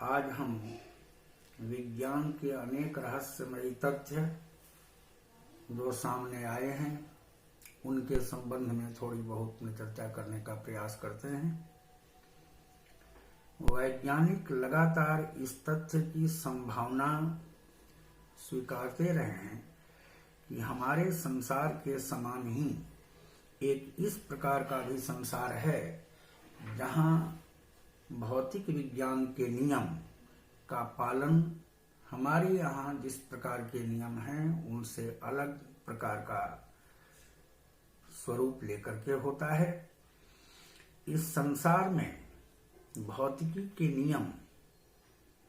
आज हम विज्ञान के अनेक रहस्यमयी तथ्य जो सामने आए हैं उनके संबंध में थोड़ी बहुत में चर्चा करने का प्रयास करते हैं। वैज्ञानिक लगातार इस तथ्य की संभावना स्वीकारते रहे हैं कि हमारे संसार के समान ही एक इस प्रकार का भी संसार है जहां भौतिक विज्ञान के नियम का पालन हमारे यहाँ जिस प्रकार के नियम हैं उनसे अलग प्रकार का स्वरूप लेकर के होता है। इस संसार में भौतिकी के नियम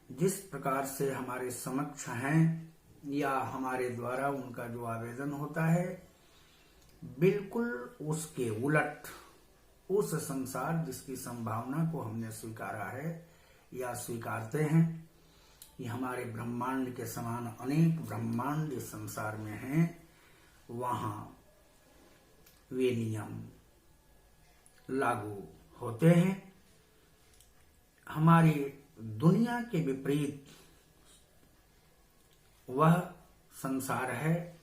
जिस प्रकार से हमारे समक्ष हैं या हमारे द्वारा उनका जो आवेदन होता है, बिल्कुल उसके उलट उस संसार जिसकी संभावना को हमने स्वीकारा है या स्वीकारते हैं कि हमारे ब्रह्मांड के समान अनेक ब्रह्मांड इस संसार में हैं, वहां वे नियम लागू होते हैं। हमारी दुनिया के विपरीत वह संसार है।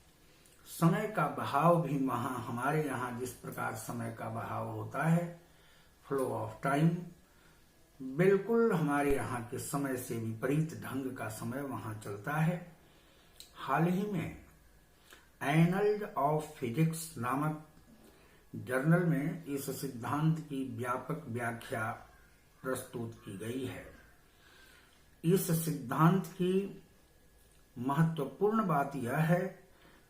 समय का बहाव भी वहां हमारे यहाँ जिस प्रकार समय का बहाव होता है, फ्लो ऑफ टाइम, बिल्कुल हमारे यहाँ के समय से विपरीत ढंग का समय वहां चलता है। हाल ही में एनल्स ऑफ फिजिक्स नामक जर्नल में इस सिद्धांत की व्यापक व्याख्या प्रस्तुत की गई है। इस सिद्धांत की महत्वपूर्ण बात यह है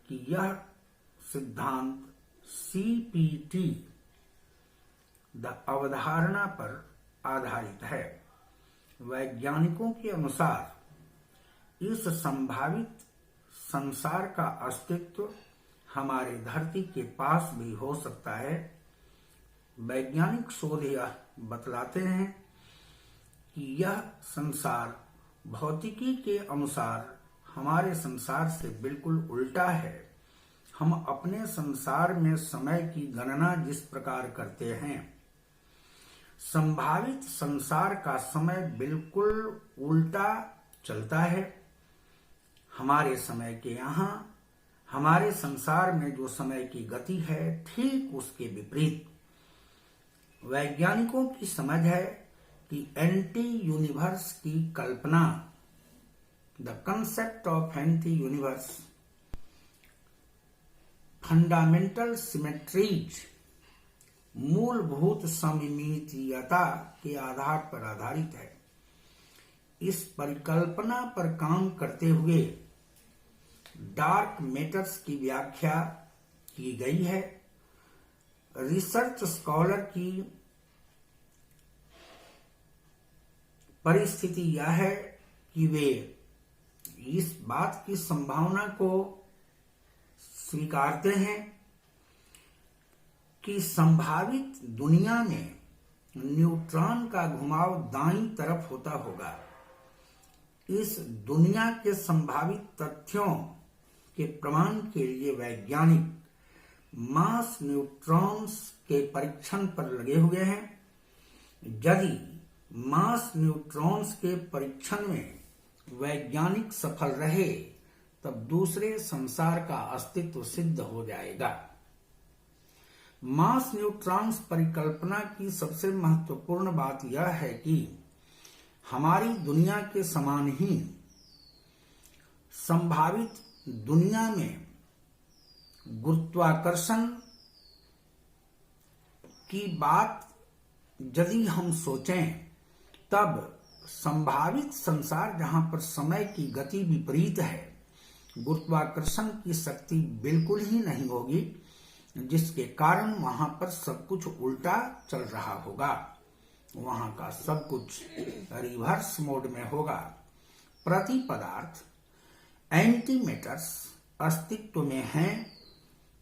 कि यह सिद्धांत CPT द अवधारणा पर आधारित है। वैज्ञानिकों के अनुसार इस संभावित संसार का अस्तित्व हमारे धरती के पास भी हो सकता है। वैज्ञानिक शोध यह बतलाते हैं कि यह संसार भौतिकी के अनुसार हमारे संसार से बिल्कुल उल्टा है। हम अपने संसार में समय की गणना जिस प्रकार करते हैं, संभावित संसार का समय बिल्कुल उल्टा चलता है। हमारे समय के यहाँ हमारे संसार में जो समय की गति है, ठीक उसके विपरीत वैज्ञानिकों की समझ है कि एंटी यूनिवर्स की कल्पना, the concept of anti universe, fundamental symmetries, मूलभूत सममितीयता के आधार पर आधारित है। इस परिकल्पना पर काम करते हुए डार्क मैटर्स की व्याख्या की गई है। रिसर्च स्कॉलर की परिस्थिति यह है कि वे इस बात की संभावना को स्वीकारते हैं कि संभावित दुनिया में न्यूट्रॉन का घुमाव दाईं तरफ होता होगा। इस दुनिया के संभावित तथ्यों के प्रमाण के लिए वैज्ञानिक मास न्यूट्रॉन्स के परीक्षण पर लगे हुए हैं। यदि मास न्यूट्रॉन्स के परीक्षण में वैज्ञानिक सफल रहे तब दूसरे संसार का अस्तित्व सिद्ध हो जाएगा। मास न्यूट्रॉन्स परिकल्पना की सबसे महत्वपूर्ण बात यह है कि हमारी दुनिया के समान ही संभावित दुनिया में गुरुत्वाकर्षण की बात यदि हम सोचें, तब संभावित संसार जहां पर समय की गति विपरीत है, गुरुत्वाकर्षण की शक्ति बिल्कुल ही नहीं होगी, जिसके कारण वहां पर सब कुछ उल्टा चल रहा होगा। वहां का सब कुछ रिवर्स मोड में होगा। प्रति पदार्थ एंटी मैटर्स अस्तित्व में हैं,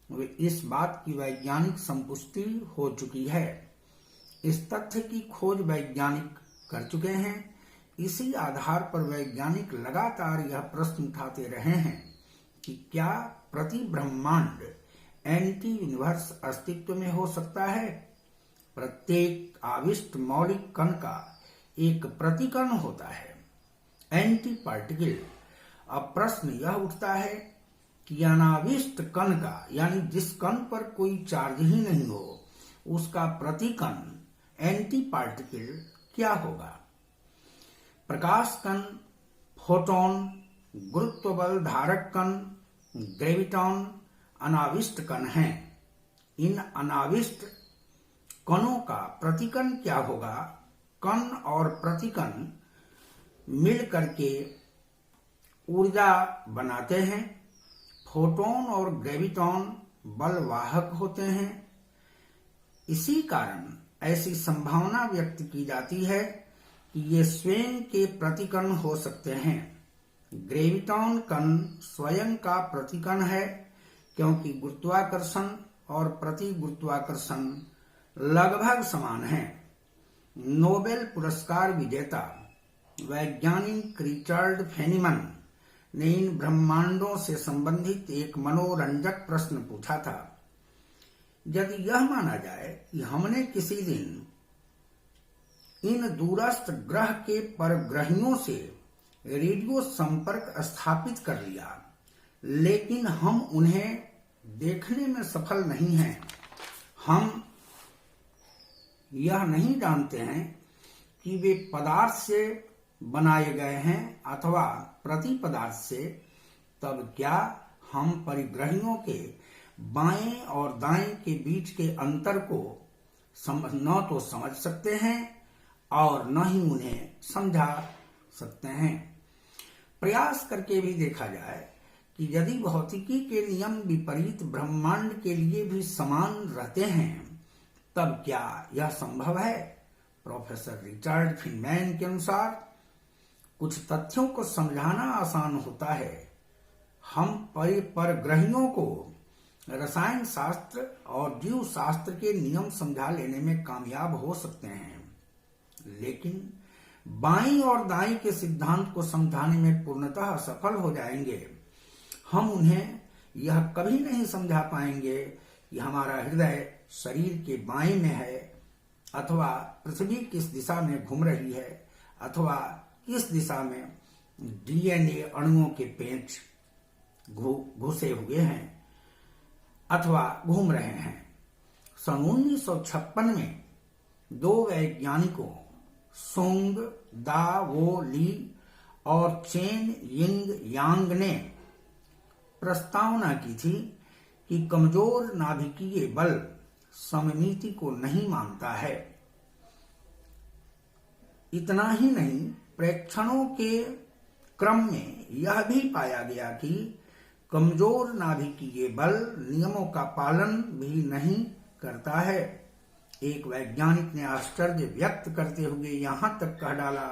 वे इस बात की वैज्ञानिक संपुष्टि हो चुकी है। इस तथ्य की खोज वैज्ञानिक कर चुके हैं। इसी आधार पर वैज्ञानिक लगातार यह प्रश्न उठाते रहे हैं कि क्या प्रति ब्रह्मांड एंटी यूनिवर्स अस्तित्व में हो सकता है। प्रत्येक आविष्ट मौलिक कण का एक प्रतिकण होता है एंटी पार्टिकल। अब प्रश्न यह उठता है कि अनाविष्ट कण का, यानी जिस कण पर कोई चार्ज ही नहीं हो, उसका प्रतिकण एंटी पार्टिकल क्या होगा? प्रकाश कण, फोटोन, गुरुत्व बल धारक कण, ग्रेविटॉन अनाविष्ट कण हैं। इन अनाविष्ट कणों का प्रतिकण क्या होगा? कण और प्रतिकण मिल करके ऊर्जा बनाते हैं। फोटोन और ग्रेविटॉन बलवाहक होते हैं। इसी कारण ऐसी संभावना व्यक्त की जाती है कि ये स्वयं के प्रतिकण हो सकते हैं। ग्रेविटॉन कण स्वयं का प्रतिकण है, क्योंकि गुरुत्वाकर्षण और प्रतिगुरुत्वाकर्षण लगभग समान हैं। नोबेल पुरस्कार विजेता वैज्ञानिक रिचर्ड फेनीमन ने इन ब्रह्मांडों से संबंधित एक मनोरंजक प्रश्न पूछा था। यदि यह माना जाए कि हमने किसी दिन इन दूरस्थ ग्रह के परग्रहियों से रेडियो संपर्क स्थापित कर लिया, लेकिन हम उन्हें देखने में सफल नहीं हैं, हम यह नहीं जानते हैं कि वे पदार्थ से बनाए गए हैं अथवा प्रति पदार्थ से, तब क्या हम परिग्रहियों के बाएं और दाएं के बीच के अंतर को न तो समझ सकते हैं और न ही उन्हें समझा सकते हैं। प्रयास करके भी देखा जाए कि यदि भौतिकी के नियम विपरीत ब्रह्मांड के लिए भी समान रहते हैं, तब क्या यह संभव है? प्रोफेसर रिचर्ड फेनीमैन के अनुसार कुछ तथ्यों को समझाना आसान होता है। हम परग्रहियों को रसायन शास्त्र और जीव शास्त्र के नियम समझा लेने में कामयाब हो सकते हैं, लेकिन बाईं और दाईं के सिद्धांत को समझाने में पूर्णतः असफल हो जाएंगे। हम उन्हें यह कभी नहीं समझा पाएंगे कि हमारा हृदय शरीर के बाएं में है, अथवा पृथ्वी किस दिशा में घूम रही है, अथवा किस दिशा में डीएनए अणुओं के पेंच घुसे हुए हैं अथवा घूम रहे हैं। सन 1956 में दो वैज्ञानिकों सोंग दा वो ली और चेन यिंग यांग ने प्रस्तावना की थी कि कमजोर नाभिकीय बल सममिति को नहीं मानता है। इतना ही नहीं, प्रेक्षणों के क्रम में यह भी पाया गया कि कमजोर नाभिकीय बल नियमों का पालन भी नहीं करता है। एक वैज्ञानिक ने आश्चर्य व्यक्त करते हुए यहां तक कह डाला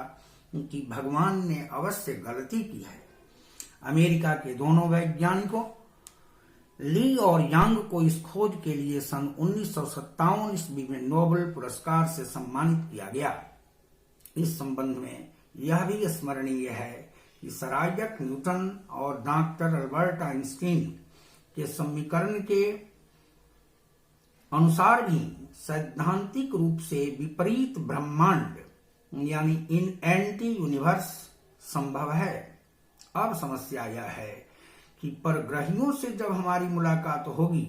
कि भगवान ने अवश्य गलती की है। अमेरिका के दोनों वैज्ञानिकों ली और यांग को इस खोज के लिए सन 1957 ईस्वी में नोबेल पुरस्कार से सम्मानित किया गया। इस संबंध में यह भी स्मरणीय है कि सर आइजैक न्यूटन और डॉक्टर अल्बर्ट आइंस्टीन के समीकरण के अनुसार भी सैद्धांतिक रूप से विपरीत ब्रह्मांड यानी इन एंटी यूनिवर्स संभव है। अब समस्या यह है कि परग्रहियों से जब हमारी मुलाकात होगी,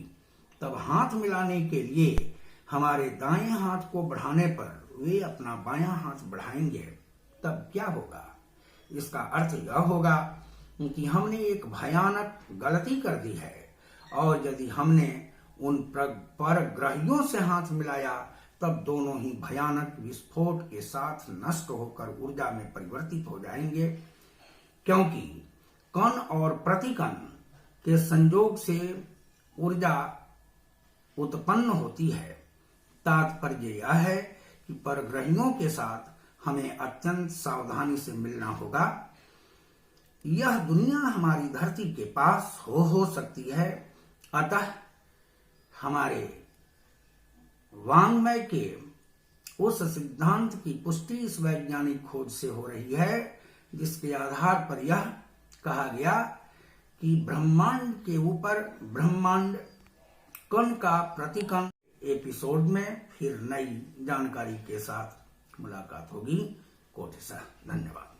तब हाथ मिलाने के लिए हमारे दाएं हाथ को बढ़ाने पर वे अपना बायां हाथ बढ़ाएंगे, तब क्या होगा? इसका अर्थ यह होगा कि हमने एक भयानक गलती कर दी है, और यदि हमने उन परग्रहियों से हाथ मिलाया, तब दोनों ही भयानक विस्फोट के साथ नष्ट होकर ऊर्जा में परिवर्तित हो जाएंगे, क्योंकि कण और प्रतिकण के संयोग से ऊर्जा उत्पन्न होती है। तात्पर्य यह है कि परग्रहियों के साथ हमें अत्यंत सावधानी से मिलना होगा। यह दुनिया हमारी धरती के पास हो सकती है, अतः हमारे वाङ्मय के उस सिद्धांत की पुष्टि इस वैज्ञानिक खोज से हो रही है, जिसके आधार पर यह कहा गया कि ब्रह्मांड के ऊपर ब्रह्मांड कण का प्रतिकण। एपिसोड में फिर नई जानकारी के साथ मुलाकात होगी। कोटिशः धन्यवाद।